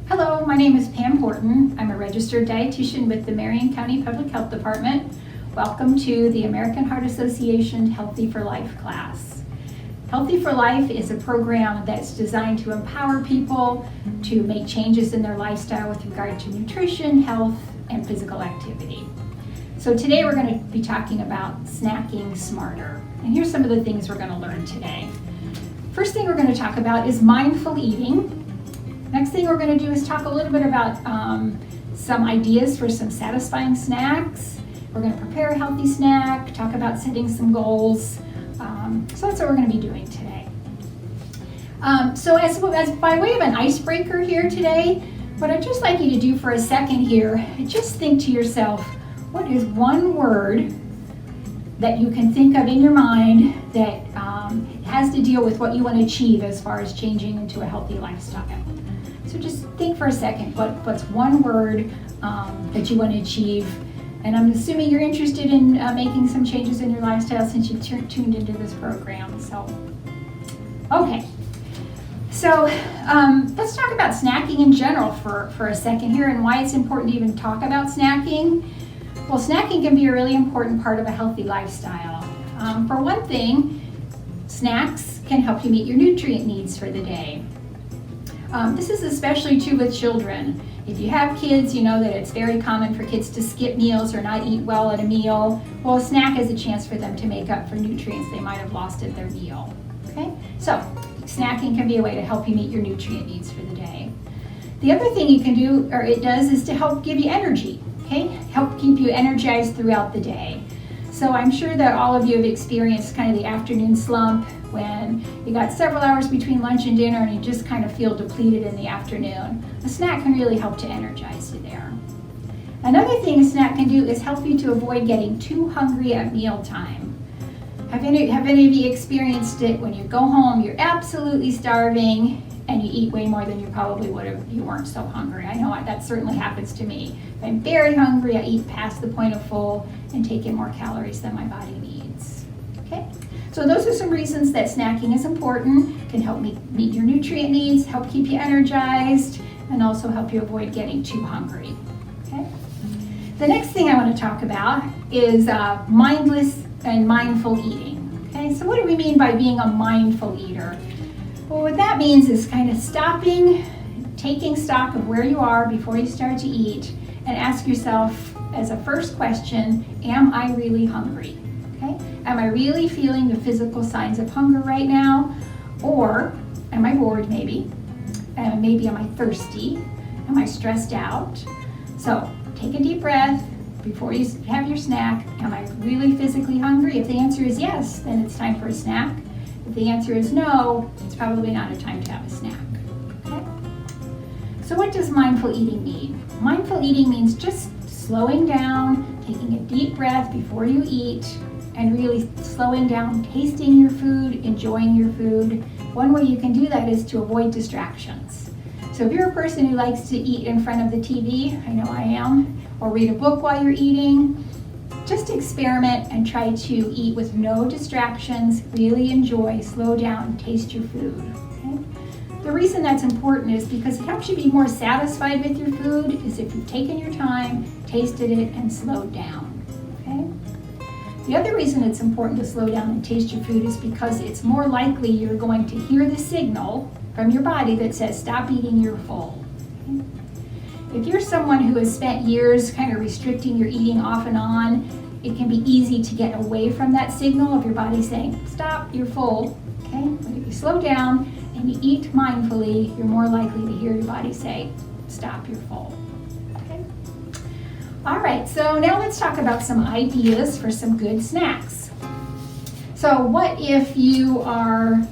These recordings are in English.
Hello, my name is Pam Horton. I'm a registered dietitian with the Marion County Public Health Department. Welcome to the American Heart Association Healthy for Life class. Healthy for Life is a program that's designed to empower people to make changes in their lifestyle with regard to nutrition, health, and physical activity. So today we're going to be talking about snacking smarter. And here's some of the things we're going to learn today. First thing we're going to talk about is mindful eating. Next thing we're going to do is talk a little bit about some ideas for some satisfying snacks. We're going to prepare a healthy snack, talk about setting some goals. So that's what we're going to be doing today. So as by way of an icebreaker here today, what I'd just like you to do for a second here, just think to yourself, what is one word that you can think of in your mind that has to deal with what you want to achieve as far as changing into a healthy lifestyle? So just think for a second, what's one word that you want to achieve? And I'm assuming you're interested in making some changes in your lifestyle since you've tuned into this program. So, okay. So let's talk about snacking in general for a second here and why it's important to even talk about snacking. Well, snacking can be a really important part of a healthy lifestyle. For one thing, snacks can help you meet your nutrient needs for the day. This is especially true with children. If you have kids, you know that it's very common for kids to skip meals or not eat well at a meal. Well, a snack is a chance for them to make up for nutrients they might have lost at their meal. Okay? So, snacking can be a way to help you meet your nutrient needs for the day. The other thing you can do, or it does, is to help give you energy. Okay? Help keep you energized throughout the day. So I'm sure that all of you have experienced kind of the afternoon slump when you got several hours between lunch and dinner and you just kind of feel depleted in the afternoon. A snack can really help to energize you there. Another thing a snack can do is help you to avoid getting too hungry at mealtime. Have any of you experienced it when you go home, you're absolutely starving, and you eat way more than you probably would have if you weren't so hungry? I know that certainly happens to me. If I'm very hungry, I eat past the point of full and take in more calories than my body needs. Okay? So those are some reasons that snacking is important, can help meet your nutrient needs, help keep you energized, and also help you avoid getting too hungry. Okay? The next thing I want to talk about is mindless and mindful eating. Okay? So what do we mean by being a mindful eater? Well, what that means is kind of stopping, taking stock of where you are before you start to eat, and ask yourself as a first question, am I really hungry? Okay? Am I really feeling the physical signs of hunger right now? Or am I bored maybe? Maybe am I thirsty? Am I stressed out? So take a deep breath before you have your snack. Am I really physically hungry? If the answer is yes, then it's time for a snack. If the answer is no, it's probably not a time to have a snack. Okay? So what does mindful eating mean? Mindful eating means just slowing down, taking a deep breath before you eat, and really slowing down, tasting your food, enjoying your food. One way you can do that is to avoid distractions. So if you're a person who likes to eat in front of the TV, I know I am, or read a book while you're eating, just experiment and try to eat with no distractions, really enjoy, slow down, taste your food. Okay? The reason that's important is because it helps you be more satisfied with your food is if you've taken your time, tasted it, and slowed down. Okay? The other reason it's important to slow down and taste your food is because it's more likely you're going to hear the signal from your body that says, stop eating, you're full. Okay? If you're someone who has spent years kind of restricting your eating off and on, it can be easy to get away from that signal of your body saying, stop, you're full. Okay? But if you slow down and you eat mindfully, you're more likely to hear your body say, stop, you're full. Okay? All right, so now let's talk about some ideas for some good snacks. So what if you are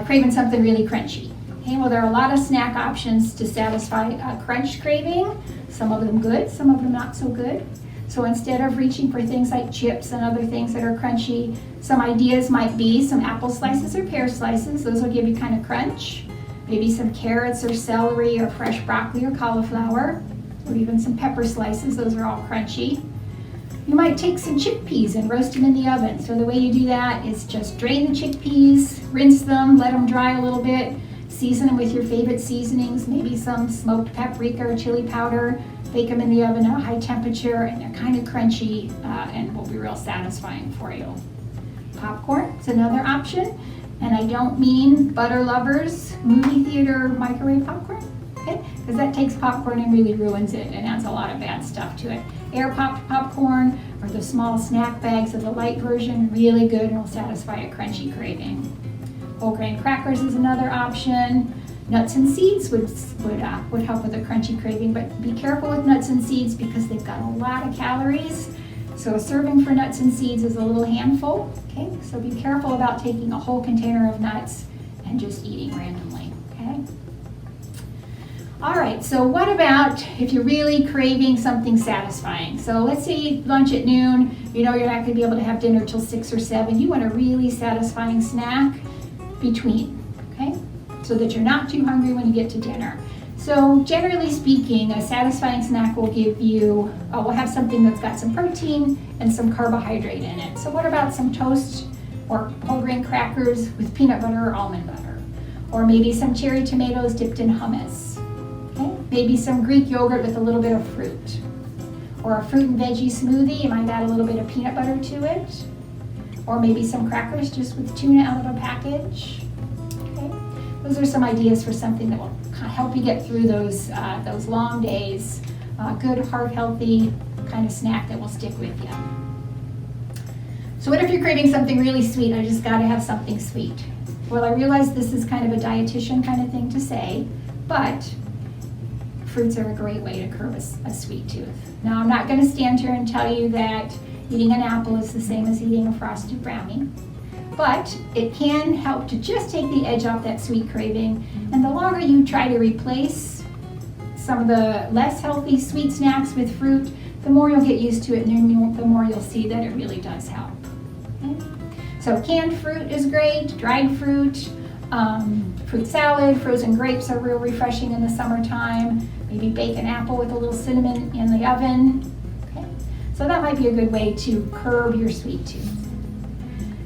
craving something really crunchy? Okay, well, there are a lot of snack options to satisfy a crunch craving. Some of them good, some of them not so good. So instead of reaching for things like chips and other things that are crunchy, some ideas might be some apple slices or pear slices. Those will give you kind of crunch. Maybe some carrots or celery or fresh broccoli or cauliflower, or even some pepper slices. Those are all crunchy. You might take some chickpeas and roast them in the oven. So the way you do that is just drain the chickpeas, rinse them, let them dry a little bit, Season them with your favorite seasonings, maybe some smoked paprika or chili powder. Bake them in the oven at a high temperature, and they're kind of crunchy and will be real satisfying for you. Popcorn is another option, and I don't mean butter lovers, movie theater microwave popcorn, okay? Because that takes popcorn and really ruins it and adds a lot of bad stuff to it. Air popped popcorn or the small snack bags of the light version, really good and will satisfy a crunchy craving. Whole grain crackers is another option. Nuts and seeds would help with a crunchy craving, but be careful with nuts and seeds because they've got a lot of calories. So a serving for nuts and seeds is a little handful, okay? So be careful about taking a whole container of nuts and just eating randomly, okay? All right, so what about if you're really craving something satisfying? So let's say you eat lunch at noon, you know you're not gonna be able to have dinner till 6 or 7. You want a really satisfying snack between, okay? So that you're not too hungry when you get to dinner. So generally speaking, a satisfying snack will give you, will have something that's got some protein and some carbohydrate in it. So what about some toast or whole grain crackers with peanut butter or almond butter? Or maybe some cherry tomatoes dipped in hummus. Okay? Maybe some Greek yogurt with a little bit of fruit. Or a fruit and veggie smoothie, you might add a little bit of peanut butter to it. Or maybe some crackers just with tuna out of a package. Those are some ideas for something that will help you get through those long days. Good, heart-healthy kind of snack that will stick with you. So what if you're craving something really sweet? I just got to have something sweet. Well, I realize this is kind of a dietitian kind of thing to say, but fruits are a great way to curb a sweet tooth. Now, I'm not going to stand here and tell you that eating an apple is the same as eating a frosted brownie. But it can help to just take the edge off that sweet craving. And the longer you try to replace some of the less healthy sweet snacks with fruit, the more you'll get used to it, and then the more you'll see that it really does help. Okay? So canned fruit is great, dried fruit, fruit salad, frozen grapes are real refreshing in the summertime. Maybe bake an apple with a little cinnamon in the oven. Okay? So that might be a good way to curb your sweet tooth.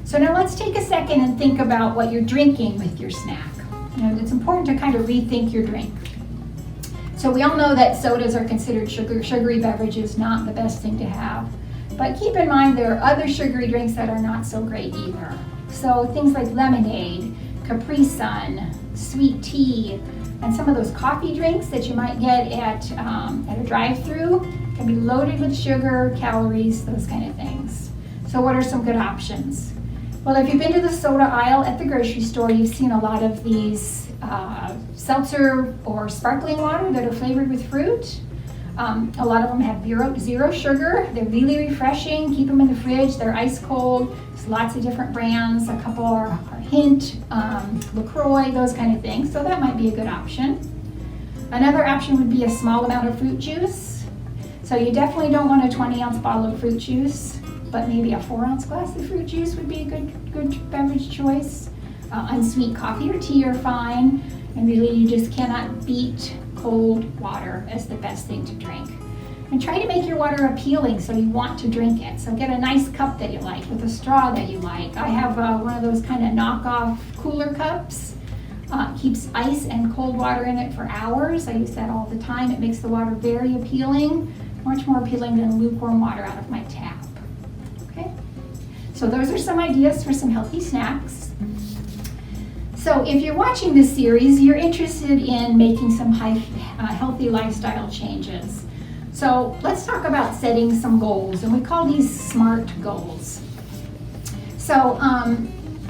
So now let's take a second and think about what you're drinking with your snack. It's important to kind of rethink your drink. So we all know that sodas are considered sugary beverages, not the best thing to have. But keep in mind there are other sugary drinks that are not so great either. So things like lemonade, Capri Sun, sweet tea, and some of those coffee drinks that you might get at a drive-thru can be loaded with sugar, calories, those kind of things. So what are some good options? Well, if you've been to the soda aisle at the grocery store, you've seen a lot of these seltzer or sparkling water that are flavored with fruit. A lot of them have zero sugar. They're really refreshing. Keep them in the fridge. They're ice cold. There's lots of different brands. A couple are Hint, LaCroix, those kind of things. So that might be a good option. Another option would be a small amount of fruit juice. So you definitely don't want a 20-ounce bottle of fruit juice, but maybe a 4-ounce glass of fruit juice would be a good beverage choice. Unsweet coffee or tea are fine, and really you just cannot beat cold water as the best thing to drink. And try to make your water appealing so you want to drink it. So get a nice cup that you like with a straw that you like. I have one of those kind of knockoff cooler cups. Keeps ice and cold water in it for hours. I use that all the time. It makes the water very appealing, much more appealing than lukewarm water out of my tap. Okay, so those are some ideas for some healthy snacks. So if you're watching this series, you're interested in making some healthy lifestyle changes. So let's talk about setting some goals, and we call these SMART goals. So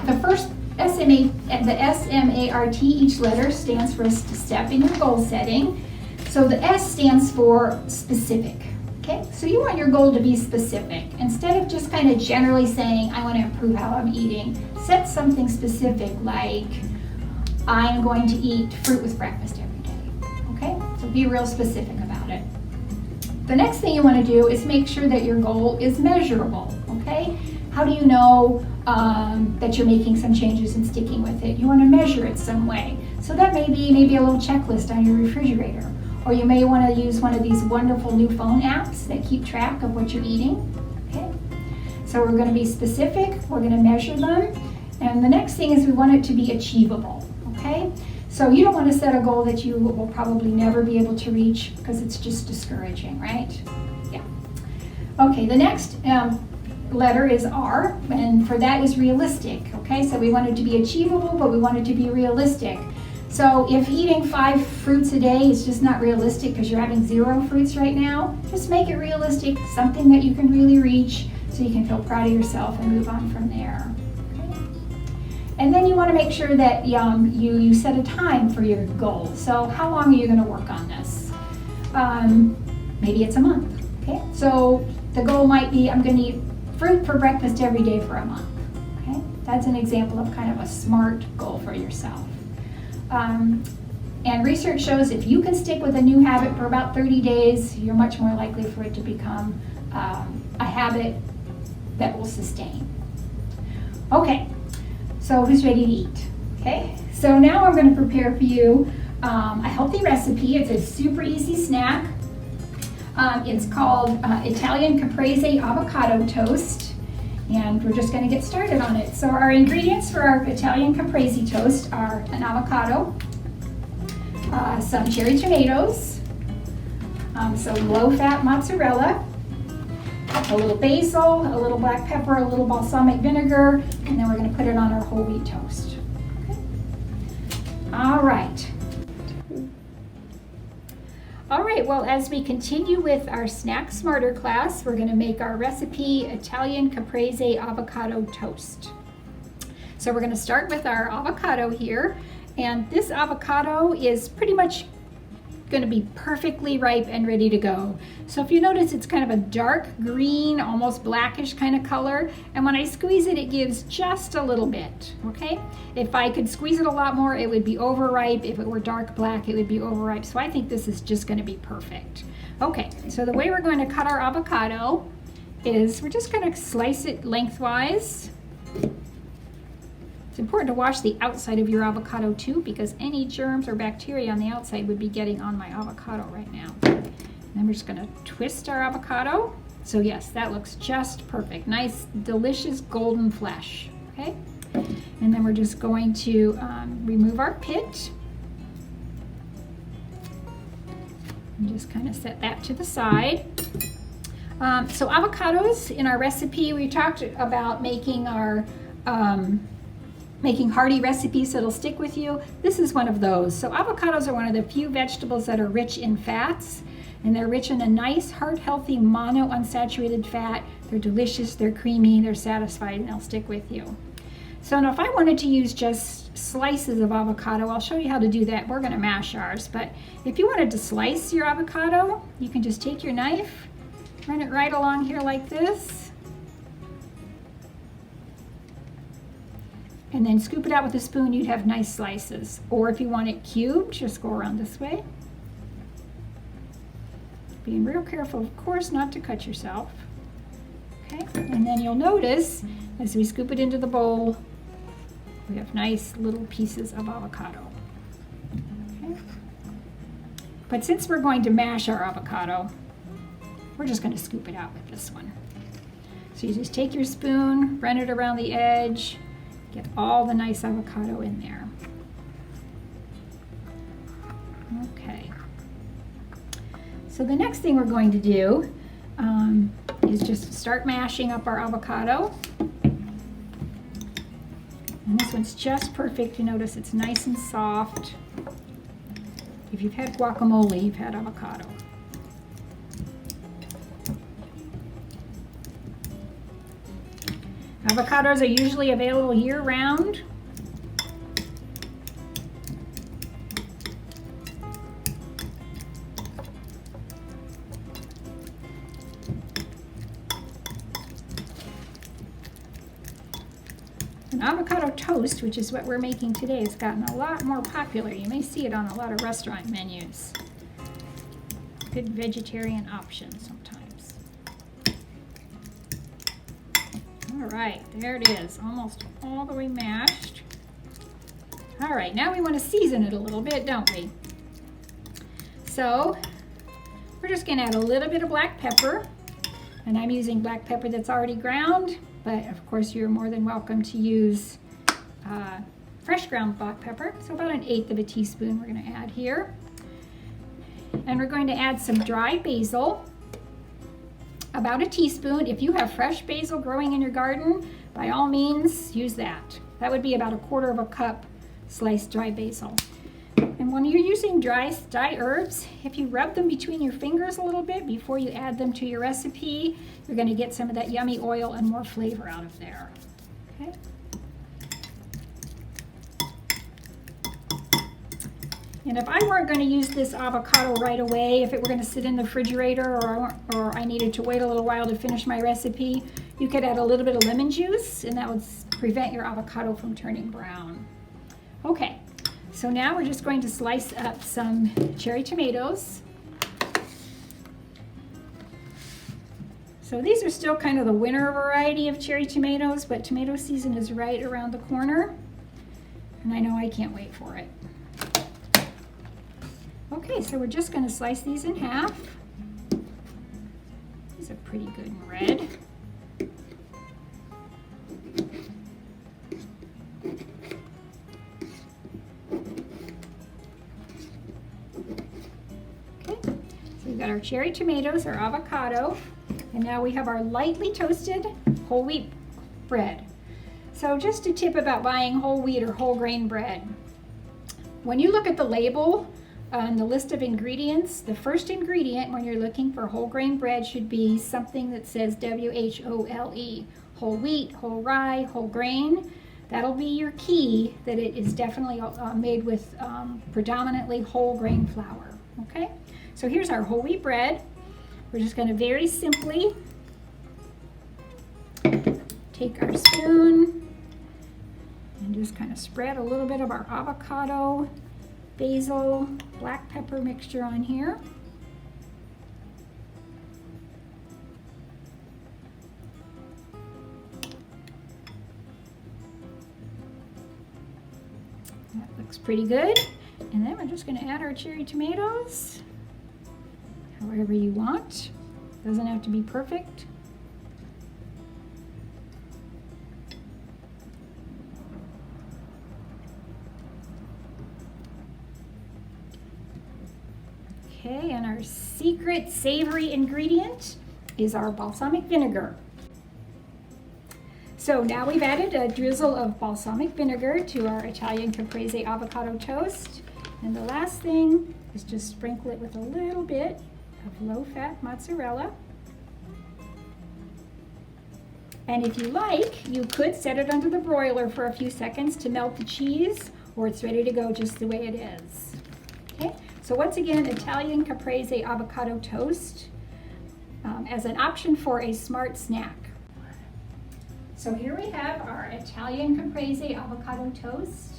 the first SMART, each letter stands for a step in your goal setting. So the S stands for specific. Okay, so you want your goal to be specific. Instead of just kind of generally saying, I want to improve how I'm eating, set something specific like, I'm going to eat fruit with breakfast every day. Okay, so be real specific about it. The next thing you want to do is make sure that your goal is measurable. Okay, how do you know that you're making some changes and sticking with it? You want to measure it some way. So that may be maybe a little checklist on your refrigerator. Or you may want to use one of these wonderful new phone apps that keep track of what you're eating. Okay, so we're going to be specific, we're going to measure them, and the next thing is we want it to be achievable. Okay, So you don't want to set a goal that you will probably never be able to reach because it's just discouraging, right? Yeah. Okay, the next letter is R, and for that is realistic. Okay, so we want it to be achievable, but we want it to be realistic. So if eating 5 fruits a day is just not realistic because you're having 0 fruits right now, just make it realistic, something that you can really reach so you can feel proud of yourself and move on from there. Okay. And then you want to make sure that you set a time for your goal. So how long are you going to work on this? Maybe it's a month. Okay, so the goal might be I'm going to eat fruit for breakfast every day for a month. Okay, that's an example of kind of a SMART goal for yourself. And research shows if you can stick with a new habit for about 30 days, you're much more likely for it to become a habit that will sustain. Okay, so who's ready to eat? Okay, so now I'm going to prepare for you a healthy recipe. It's a super easy snack. It's called Italian Caprese Avocado Toast. And we're just going to get started on it. So our ingredients for our Italian Caprese Toast are an avocado, some cherry tomatoes, some low-fat mozzarella, a little basil, a little black pepper, a little balsamic vinegar, and then we're going to put it on our whole wheat toast. Okay. All right. All right, well, as we continue with our Snack Smarter class, we're going to make our recipe Italian Caprese Avocado Toast. So we're going to start with our avocado here, and this avocado is pretty much going to be perfectly ripe and ready to go. So if you notice, it's kind of a dark green, almost blackish kind of color, and when I squeeze it, it gives just a little bit, okay? If I could squeeze it a lot more, it would be overripe. If it were dark black, it would be overripe. So I think this is just going to be perfect. Okay, so the way we're going to cut our avocado is we're just going to slice it lengthwise. It's important to wash the outside of your avocado too, because any germs or bacteria on the outside would be getting on my avocado right now. And then we're just going to twist our avocado. So yes, that looks just perfect. Nice, delicious golden flesh. Okay, and then we're just going to remove our pit. And just kind of set that to the side. So avocados in our recipe, we talked about making our making hearty recipes that'll stick with you. This is one of those. So avocados are one of the few vegetables that are rich in fats, and they're rich in a nice, heart-healthy, monounsaturated fat. They're delicious, they're creamy, they're satisfying, and they'll stick with you. So now if I wanted to use just slices of avocado, I'll show you how to do that. We're gonna mash ours, but if you wanted to slice your avocado, you can just take your knife, run it right along here like this, and then scoop it out with a spoon. You'd have nice slices. Or if you want it cubed, just go around this way. Being real careful, of course, not to cut yourself. Okay, and then you'll notice as we scoop it into the bowl, we have nice little pieces of avocado. Okay. But since we're going to mash our avocado, we're just going to scoop it out with this one. So you just take your spoon, run it around the edge, get all the nice avocado in there. Okay. So the next thing we're going to do is just start mashing up our avocado. And this one's just perfect. You notice it's nice and soft. If you've had guacamole, you've had avocado. Avocados are usually available year-round. And avocado toast, which is what we're making today, has gotten a lot more popular. You may see it on a lot of restaurant menus. Good vegetarian option sometimes. All right, there it is, almost all the way mashed. All right, now we want to season it a little bit, don't we? So we're just going to add a little bit of black pepper, and I'm using black pepper that's already ground, but of course you're more than welcome to use fresh ground black pepper, so about 1/8 of a teaspoon we're going to add here. And we're going to add some dry basil, about a teaspoon. If you have fresh basil growing in your garden, by all means use that. That would be about 1/4 cup sliced dry basil. And when you're using dry herbs, if you rub them between your fingers a little bit before you add them to your recipe, you're going to get some of that yummy oil and more flavor out of there. Okay. And if I weren't going to use this avocado right away, if it were going to sit in the refrigerator or I needed to wait a little while to finish my recipe, you could add a little bit of lemon juice and that would prevent your avocado from turning brown. Okay, so now we're just going to slice up some cherry tomatoes. So these are still kind of the winter variety of cherry tomatoes, but tomato season is right around the corner. And I know I can't wait for it. Okay, so we're just going to slice these in half. These are pretty good and red. Okay, so we've got our cherry tomatoes, our avocado, and now we have our lightly toasted whole wheat bread. So just a tip about buying whole wheat or whole grain bread. When you look at the label on the list of ingredients, the first ingredient when you're looking for whole grain bread should be something that says WHOLE, whole wheat, whole rye, whole grain. That'll be your key that it is definitely made with predominantly whole grain flour. Okay, so here's our whole wheat bread. We're just going to very simply take our spoon and just kind of spread a little bit of our avocado, basil, black pepper mixture on here. That looks pretty good. And then we're just going to add our cherry tomatoes, however you want. Doesn't have to be perfect. Okay, and our secret savory ingredient is our balsamic vinegar. So now we've added a drizzle of balsamic vinegar to our Italian Caprese Avocado Toast. And the last thing is just sprinkle it with a little bit of low-fat mozzarella. And if you like, you could set it under the broiler for a few seconds to melt the cheese, or it's ready to go just the way it is. Okay, so once again, Italian Caprese Avocado Toast as an option for a smart snack. So here we have our Italian Caprese Avocado Toast.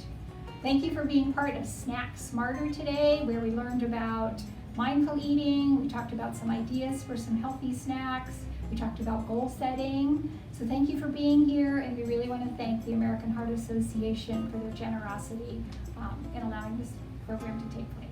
Thank you for being part of Snack Smarter today, where we learned about mindful eating. We talked about some ideas for some healthy snacks. We talked about goal setting. So thank you for being here, and we really want to thank the American Heart Association for their generosity in allowing this program to take place.